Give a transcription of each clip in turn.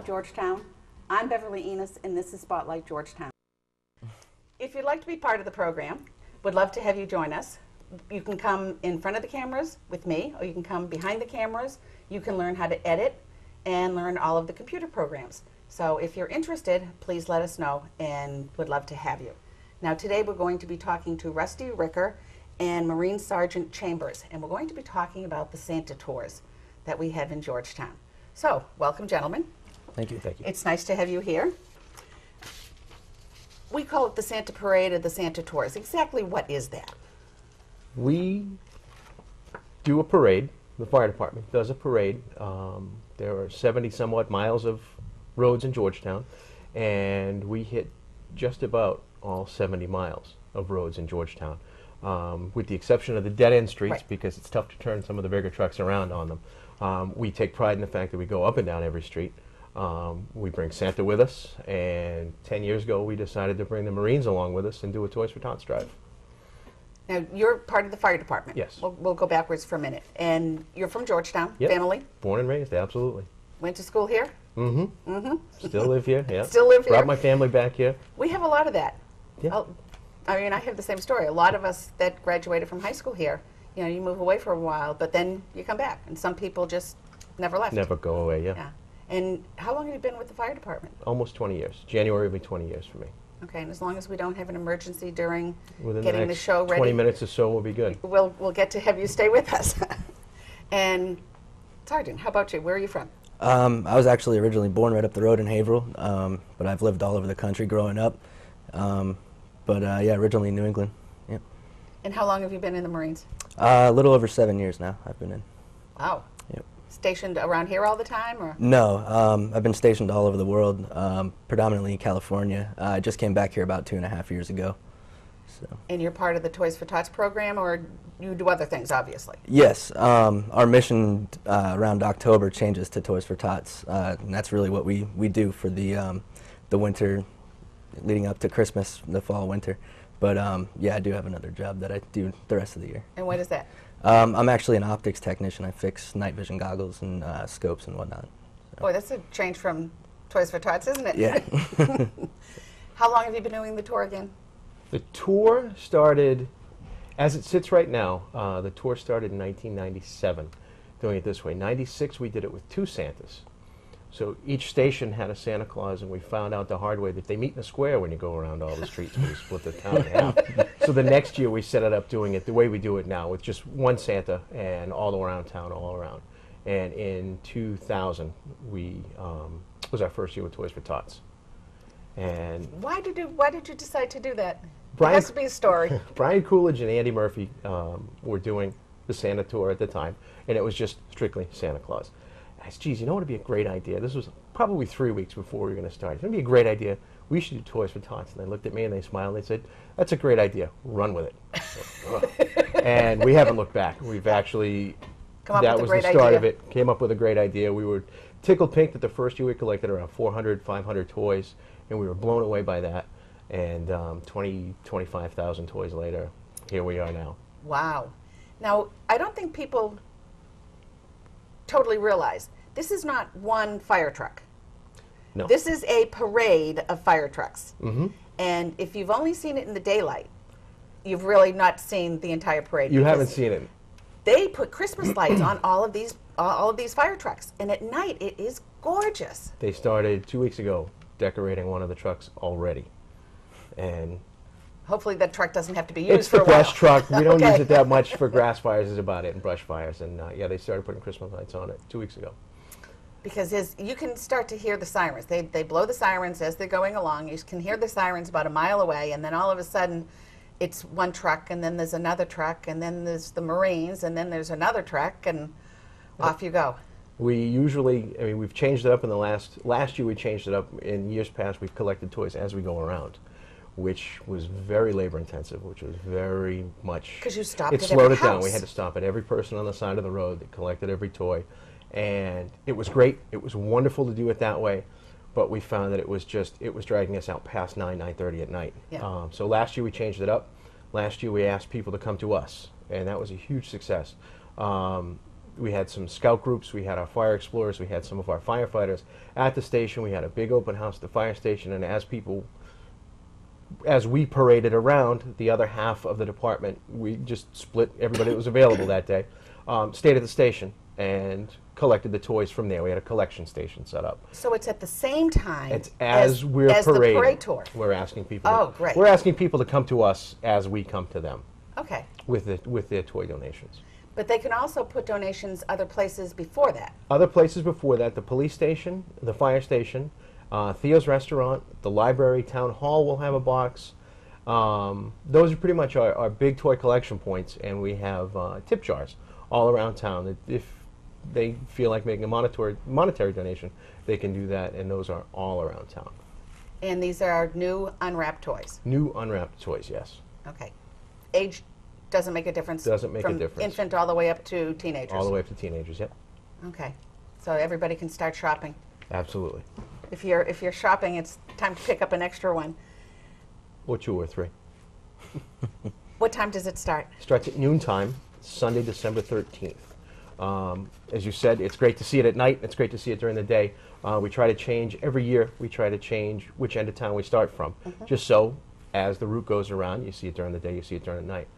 Georgetown. I'm Beverly Enos, and this is Spotlight Georgetown. If you'd like to be part of the program, would love to have you join us. You can come in front of the cameras with me, or you can come behind the cameras. You can learn how to edit and learn all of the computer programs. So if you're interested, please let us know, and would love to have you. Now today we're going to be talking to Rusty Ricker and Marine Sergeant Chambers, and we're going to be talking about the Santa tours that we have in Georgetown. So, welcome, gentlemen. Thank you. Thank you. It's nice to have you here. We call it the Santa Parade or the Santa Tours. Exactly what is that? We do a parade. The fire department does a parade. There are 70 somewhat miles of roads in Georgetown, and we hit just about all 70 miles of roads in Georgetown, with the exception of the dead-end streets, Right. because it's tough to turn some of the bigger trucks around on them. We take pride in the fact that we go up and down every street. We bring Santa with us, and 10 years ago we decided to bring the Marines along with us and do a Toys for Tots drive. Now, you're part of the fire department. Yes. We'll go backwards for a minute. And you're from Georgetown, Yep. family? Born and raised, absolutely. Went to school here? Mm-hmm. Mm-hmm. Still live here, yeah. Still live here? Brought my family back here. We have a lot of that. Yeah. I mean, I have the same story. A lot of us that graduated from high school here, you know, you move away for a while, but then you come back. And some people just never left. Never go away, yeah. Yeah. And how long have you been with the fire department? Almost 20 years. January will be 20 years for me. Okay, and as long as we don't have an emergency during Within getting the the next show ready, 20 minutes or so will be good. we'll get to have you stay with us. And Sergeant, how about you? Where are you from? I was actually originally born right up the road in Haverhill, but I've lived all over the country growing up. Yeah, originally in New England. Yep. And how long have you been in the Marines? A little over 7 years now I've been in. Wow. Yep. Stationed around here all the time, or? No, I've been stationed all over the world, predominantly in California. I just came back here about 2.5 years ago. So. And you're part of the Toys for Tots program, or you do other things, obviously? Yes, our mission around October changes to Toys for Tots, and that's really what we do for the winter leading up to Christmas, the fall, winter. But yeah, I do have another job that I do the rest of the year. And what is that? I'm actually an optics technician. I fix night vision goggles and scopes and whatnot. So. Boy, that's a change from Toys for Tots, isn't it? Yeah. How long have you been doing the tour again? The tour started, as it sits right now, the tour started in 1997, doing it this way. 96, we did it with 2 Santas. So each station had a Santa Claus, and we found out the hard way that they meet in a square when you go around all the streets. We split the town in half. So the next year we set it up doing it the way we do it now, with just 1 Santa and all around town, all around. And in 2000, we was our first year with Toys for Tots. And Why did you decide to do that? Brian- There has to be a story. Brian Coolidge and Andy Murphy were doing the Santa tour at the time, and it was just strictly Santa Claus. I said, geez, you know what would be a great idea? This was probably 3 weeks before we were going to start. It would be a great idea. We should do Toys for Tots. And they looked at me and they smiled and they said, that's a great idea. Run with it. And we haven't looked back. We've actually, that was the start of it. Came up with a great idea. We were tickled pink that the first year we collected around 400, 500 toys, and we were blown away by that. And 25,000 toys later, here we are now. Wow. Now, I don't think people totally realize this is not one fire truck. No. This is a parade of fire trucks. Mm-hmm. And if you've only seen it in the daylight, you've really not seen the entire parade. You haven't seen it. They put Christmas lights on all of these fire trucks, and at night it is gorgeous. They started 2 weeks ago decorating one of the trucks already. And Hopefully that truck doesn't have to be used it's for the a while. brush truck. We don't Okay. use it that much for grass fires is about it, and brush fires. And yeah, they started putting Christmas lights on it 2 weeks ago. Because you can start to hear the sirens. They blow the sirens as they're going along. You can hear the sirens about a mile away, and then all of a sudden it's one truck, and then there's another truck, and then there's the Marines, and then there's another truck, and off you go. We usually, I mean, we've changed it up in the last year we changed it up. In years past, we've collected toys as we go around, which was very labor intensive, which was very much... Because you stopped it at slowed every it down. house. We had to stop at every person on the side of the road that collected every toy. And it was great. It was wonderful to do it that way. But we found that it was dragging us out past 9:30 at night. Yeah. So last year we changed it up. Last year we asked people to come to us, and that was a huge success. we had some scout groups, we had our fire explorers, we had some of our firefighters at the station. We had a big open house at the fire station, and as we paraded around, the other half of the department, we just split everybody that was available that day, stayed at the station and collected the toys from there. We had a collection station set up. So it's at the same time It's as we're the parading. parade tour. We're asking people. Oh, great. We're asking people to come to us as we come to them Okay. with their toy donations. But they can also put donations other places before that. Other places before that, the police station, the fire station, Theo's restaurant, the library, town hall will have a box. Those are pretty much our big toy collection points, and we have tip jars all around town. If they feel like making a monetary donation, they can do that, and those are all around town. And these are new unwrapped toys. New unwrapped toys, yes. Okay. Age doesn't make a difference? Doesn't make a from difference. Infant all the way up to teenagers? All the way up to teenagers, yep. Okay. So everybody can start shopping. Absolutely. If you're shopping, it's time to pick up an extra one. Or 2 or 3. What time does it start? Starts at noontime, Sunday, December 13th. As you said, it's great to see it at night. It's great to see it during the day. We try to change every year. We try to change which end of town we start from, just so as the route goes around, you see it during the day, you see it during the night.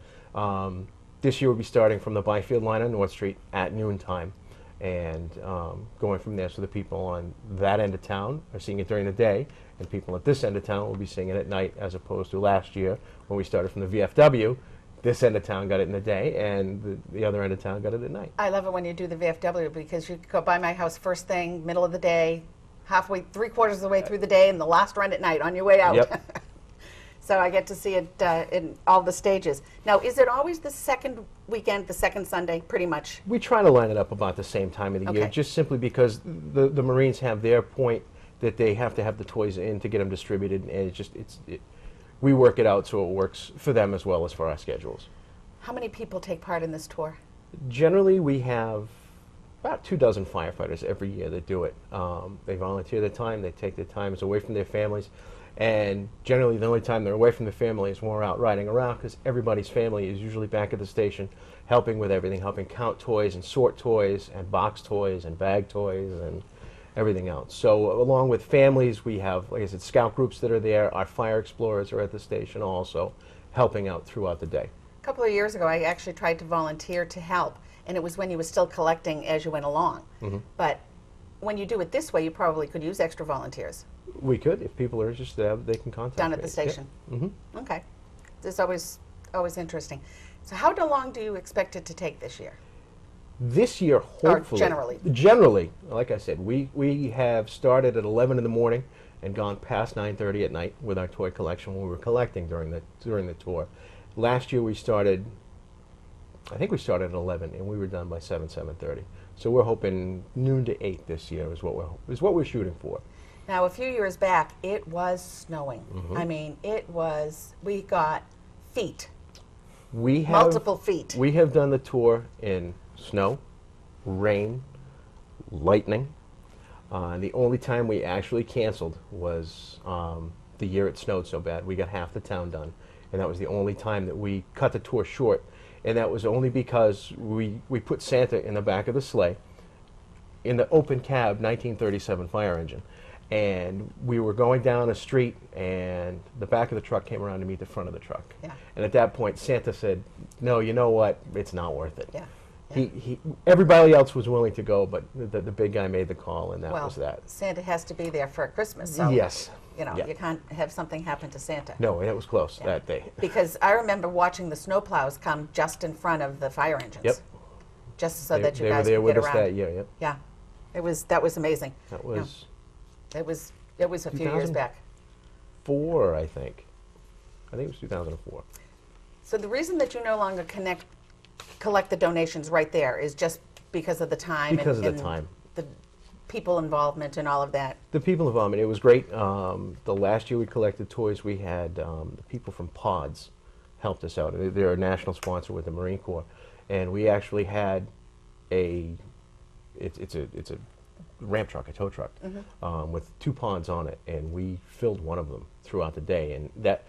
This year we'll be starting from the Byfield line on North Street at noontime, and going from there. So the people on that end of town are seeing it during the day, and people at this end of town will be seeing it at night, as opposed to last year when we started from the VFW. This end of town got it in the day, and the other end of town got it at night. I love it when you do the VFW, because you go by my house first thing, middle of the day, halfway, 3/4 of the way through the day, and the last run at night on your way out. Yep. So I get to see it in all the stages. Now, is it always the second weekend, the second Sunday, pretty much? We try to line it up about the same time of the year, Okay. just simply because the Marines have their point that they have to have the toys in to get them distributed, and we work it out so it works for them as well as for our schedules. How many people take part in this tour? Generally, we have about 24 firefighters every year that do it. They volunteer their time, they take their times away from their families, and generally the only time they're away from the family is when we're out riding around, because everybody's family is usually back at the station helping with everything, helping count toys and sort toys and box toys and bag toys and everything else. So along with families, we have, like I said, scout groups that are there. Our fire explorers are at the station also helping out throughout the day. A couple of years ago, I actually tried to volunteer to help, and it was when you were still collecting as you went along. But when you do it this way, you probably could use extra volunteers We could, if people are interested, they can contact down at me. the station. Yep. Okay. This is always interesting. So how long do you expect it to take this year? This year, hopefully. Generally, like I said, we have started at 11 in the morning and gone past 9:30 at night with our toy collection when we were collecting during the tour. Last year I think we started at 11 and we were done by 7:30. So we're hoping noon to 8 this year is what we're shooting for. Now, a few years back, it was snowing. I mean, we got feet, multiple feet. We have done the tour in snow, rain, lightning. The only time we actually canceled was the year it snowed so bad. We got half the town done, and that was the only time that we cut the tour short. And that was only because we put Santa in the back of the sleigh in the open cab 1937 fire engine. And we were going down a street, and the back of the truck came around to meet the front of the truck. Yeah. And at that point, Santa said, "No, you know what? It's not worth it." Yeah. Everybody else was willing to go, but the big guy made the call, and that was that. Santa has to be there for Christmas, so Yes. Yeah. You can't have something happen to Santa. No, and it was close that day. Because I remember watching the snowplows come just in front of the fire engines. Yep. Just so that you guys they could were get there with around. us that year. Yep. Yeah. That was amazing. That was It was a few years back. 2004, I think. I think it was 2004. So the reason that you no longer collect the donations right there is just because of the time. Because of the time. The people involvement and all of that. The people involvement, it was great. The last year we collected toys, we had the people from Pods helped us out. They're a national sponsor with the Marine Corps, and we actually had it's a ramp truck, a tow truck, with 2 ponds on it, and we filled one of them throughout the day. And that,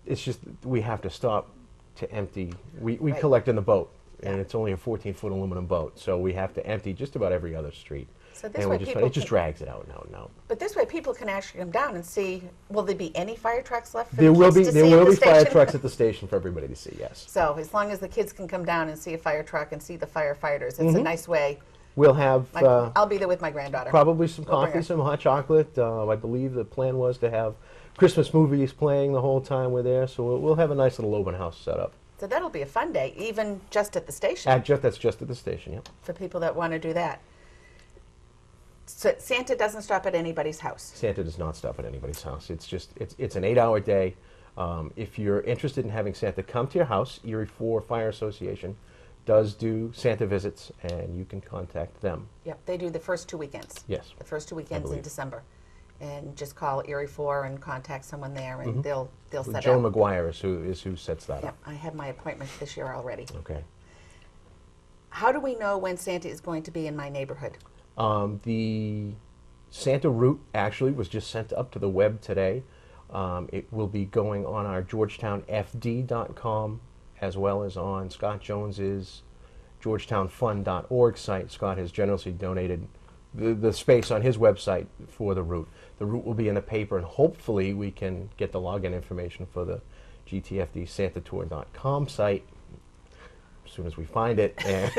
it's just, we have to stop to empty. We Right. collect in the boat, Yeah. and it's only a 14-foot aluminum boat, so we have to empty just about every other street. So this And way we just, people it just can- drags it out and out and out. But this way, people can actually come down and see. Will there be any fire trucks left for There the will kids be to there see at will the be fire station? trucks at the station for everybody to see. Yes. So as long as the kids can come down and see a fire truck and see the firefighters, it's a nice way. We'll have I'll be there with my granddaughter. probably some We'll bring coffee, her. some hot chocolate. I believe the plan was to have Christmas movies playing the whole time we're there, so we'll have a nice little open house set up. So that'll be a fun day, even just at the station, That's just at the station. Yep. for people that want to do that. So Santa doesn't stop at anybody's house. Santa does not stop at anybody's house. It's an 8-hour day. If you're interested in having Santa come to your house, Erie 4 Fire Association does do Santa visits, and you can contact them. Yep, they do the first 2 weekends. Yes. The first 2 weekends in believe. December. And just call Erie 4 and contact someone there, and they'll set Joan up. McGuire is who sets that Yep, up. I have my appointment this year already. Okay. How do we know when Santa is going to be in my neighborhood? The Santa route actually was just sent up to the web today. It will be going on our GeorgetownFD.com as well as on Scott Jones's GeorgetownFund.org site. Scott has generously donated the space on his website for the route. The route will be in the paper, and hopefully we can get the login information for the GTFDSantaTour.com site as soon as we find it, and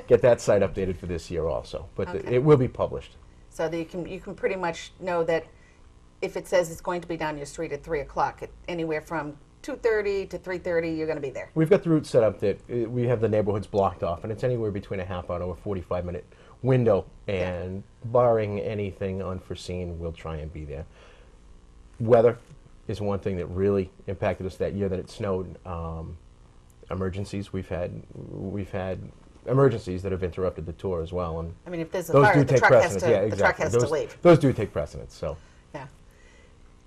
get that site updated for this year also. But Okay. it will be published. So that you can pretty much know that if it says it's going to be down your street at 3 o'clock, anywhere from 2:30 to 3:30, you're going to be there. We've got the route set up that we have the neighborhoods blocked off, and it's anywhere between a half hour to a 45-minute window, and barring anything unforeseen, we'll try and be there. Weather is one thing that really impacted us that year that it snowed. Emergencies, we've had emergencies that have interrupted the tour as well, and I mean, if there's a those fire, do the take truck has precedence. to, Yeah, the truck exactly. has Those, to leave. those do take precedence. So Yeah.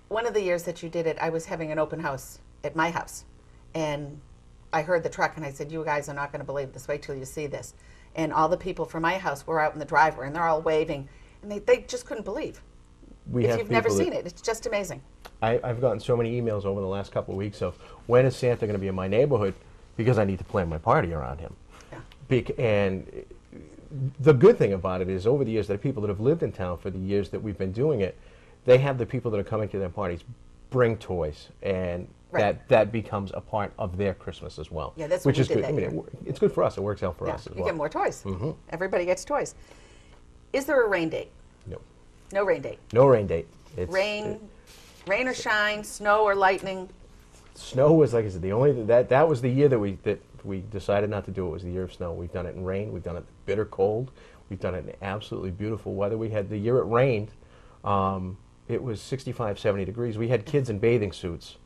One of the years that you did it, I was having an open house at my house, and I heard the truck, and I said, "You guys are not going to believe this. Wait till you see this." And all the people from my house were out in the driveway, and they're all waving, and they just couldn't believe. we If have you've never people that- seen it, it's just amazing. I've gotten so many emails over the last couple of weeks of when is Santa going to be in my neighborhood, because I need to plan my party around him. Yeah. And the good thing about it is over the years, that people that have lived in town for the years that we've been doing it, they have the people that are coming to their parties bring toys, and Right. that becomes a part of their Christmas as well. Yeah, that's which what we is did good. that I mean, year. it's good for us. It works out for Yeah, us as you well. get more toys. Mhm. Everybody gets toys. Is there a rain date? No, No rain date. no rain date. It's, Rain or shine, snow or lightning. Snow was, like I said, the only that was the year that we decided not to do it. Was the year of snow. We've done it in rain. We've done it in bitter cold. We've done it in absolutely beautiful weather. We had the year it rained. It was 65, 70 degrees. We had kids in bathing suits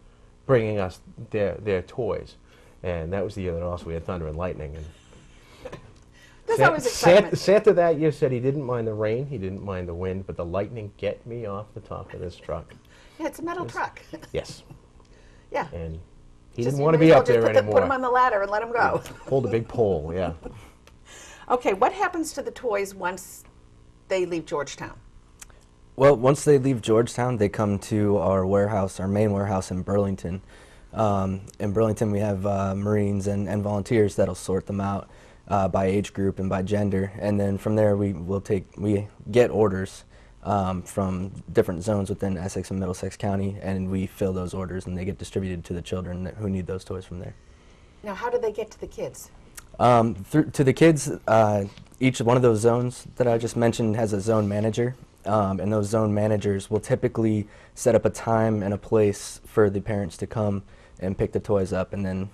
bringing us their toys, and that was the year that also we had thunder and lightning. And There's always excitement. Santa that year said he didn't mind the rain, he didn't mind the wind, but the lightning get me off the top of this truck. Yeah, it's a metal truck. Yes, Yeah. and he Just- didn't you want to may be as well up there just anymore. Put him on the ladder and let him go. Hold a big pole, yeah. Okay, what happens to the toys once they leave Georgetown? Well, once they leave Georgetown, they come to our warehouse, our main warehouse in Burlington. In Burlington, we have Marines and volunteers that'll sort them out by age group and by gender, and then from there we get orders from different zones within Essex and Middlesex County, and we fill those orders, and they get distributed to the children who need those toys from there. Now, how do they get to the kids? To the kids, each one of those zones that I just mentioned has a zone manager, and those zone managers will typically set up a time and a place for the parents to come and pick the toys up, and then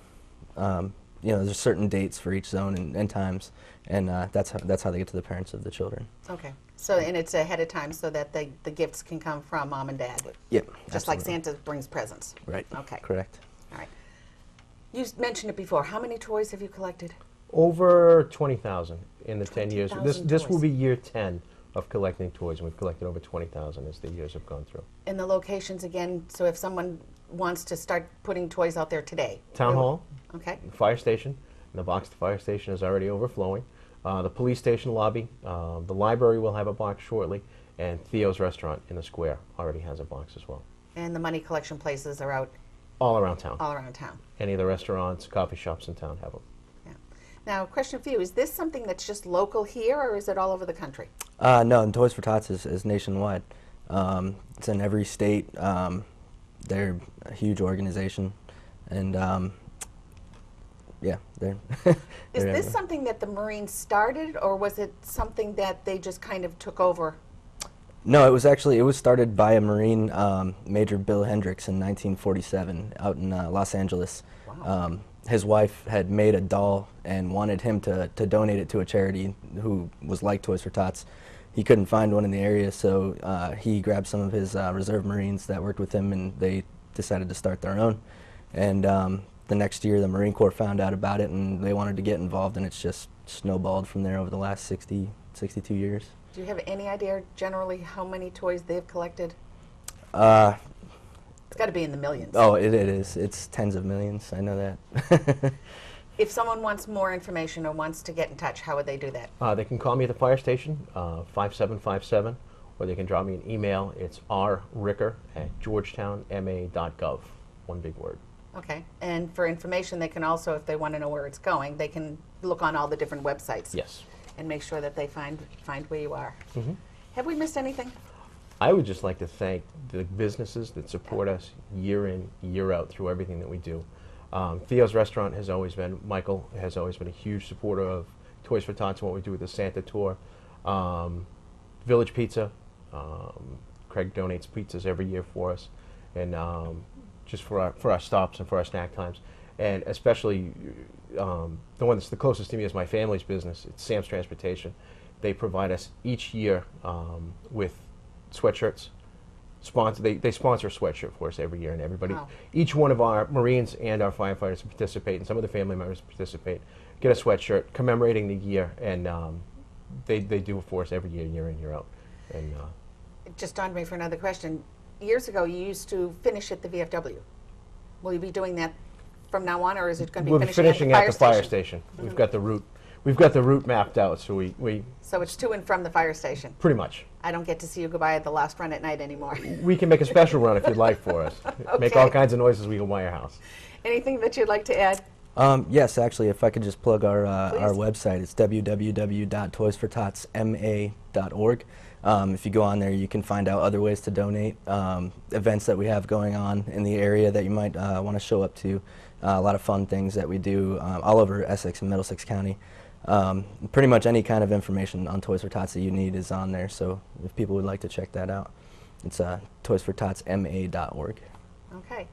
there's certain dates for each zone and times, and that's how they get to the parents of the children. Okay. So, and it's ahead of time so that the gifts can come from mom and dad. Yep. Just like absolutely. Santa brings presents. Right. Okay. Correct. All right. You mentioned it before. How many toys have you collected? Over 20,000 in the 10 years. 20,000 This will toys. be year 10 of collecting toys, and we've collected over 20,000 as the years have gone through. And the locations again, so if someone wants to start putting toys out there today. Town Hall, Okay. the fire station, and the box at the fire station is already overflowing. The police station lobby, the library will have a box shortly, and Theo's restaurant in the square already has a box as well. And the money collection places are out All around town. all around town. Any of the restaurants, coffee shops in town have them. Yeah. Now, question for you, is this something that's just local here, or is it all over the country? No, and Toys for Tots is nationwide. It's in every state. They're a huge organization, and yeah, they're. Is this something that the Marines started, or was it something that they just kind of took over? No, it was started by a Marine, Major Bill Hendricks, in 1947 out in Los Angeles. Wow. His wife had made a doll and wanted him to donate it to a charity who was like Toys for Tots. He couldn't find one in the area, so he grabbed some of his reserve Marines that worked with him, and they decided to start their own. And the next year, the Marine Corps found out about it, and they wanted to get involved, and it's just snowballed from there over the last 62 years. Do you have any idea generally how many toys they've collected? It's got to be in the millions. Oh, it is. It's tens of millions. I know that. If someone wants more information or wants to get in touch, how would they do that? They can call me at the fire station, 5757, or they can drop me an email. It's rricker@georgetownma.gov. One big word. Okay. And for information, they can also, if they want to know where it's going, they can look on all the different websites. Yes. And make sure that they find where you are. Mm-hmm. Have we missed anything? I would just like to thank the businesses that support us year in, year out through everything that we do. Theo's Restaurant has always been, Michael has always been a huge supporter of Toys for Tots and what we do with the Santa Tour. Village Pizza, Craig donates pizzas every year for us, and just for our stops and for our snack times. And especially the one that's the closest to me is my family's business. It's Sam's Transportation. They provide us each year with sweatshirts. They sponsor a sweatshirt for us every year, and everybody, wow. Each one of our Marines and our firefighters participate, and some of the family members participate, get a sweatshirt commemorating the year, and they do it for us every year, year in, year out. And It just dawned me for another question. Years ago, you used to finish at the VFW. Will you be doing that from now on, or is it going to be we'll be finishing at the fire station. Mm-hmm. We've got the route. We've got the route mapped out, so we So it's to and from the fire station. pretty much. I don't get to see you go by at the last run at night anymore. We can make a special run if you'd like for us. Make all Okay. kinds of noises. We go by your house. Anything that you'd like to add? Yes, actually, if I could just plug our Please. website, it's www.toysfortotsma.org. If you go on there, you can find out other ways to donate, events that we have going on in the area that you might want to show up to, a lot of fun things that we do all over Essex and Middlesex County. Pretty much any kind of information on Toys for Tots that you need is on there, so if people would like to check that out, it's toysfortotsma.org. Okay.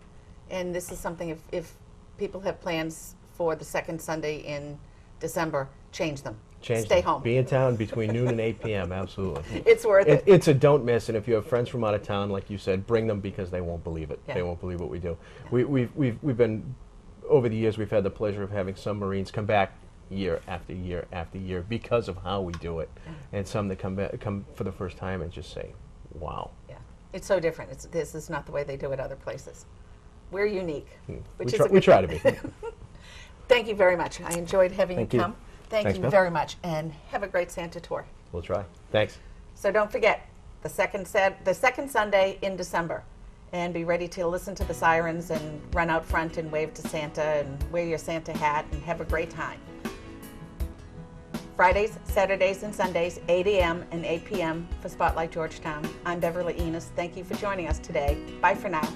And this is something, if people have plans for the second Sunday in December, change them. Stay home. Be in town between noon and 8 p.m. Absolutely. It's worth it. It's a don't miss, and if you have friends from out of town, like you said, bring them because they won't believe it. Yeah. They won't believe what we do. We've been, over the years, we've had the pleasure of having some Marines come back year after year after year because of how we do it, and some that come for the first time and just say, "Wow." Yeah. It's so different. This is not the way they do it other places. We're unique, which is We try to be. Thank you very much. I enjoyed having Thank you you. come. Thank Thanks, you Bill. very much, and have a great Santa tour. We'll try. Thanks. So don't forget, the second Sunday in December, and be ready to listen to the sirens and run out front and wave to Santa and wear your Santa hat and have a great time. Fridays, Saturdays, and Sundays, 8 a.m. and 8 p.m. for Spotlight Georgetown. I'm Beverly Enos. Thank you for joining us today. Bye for now.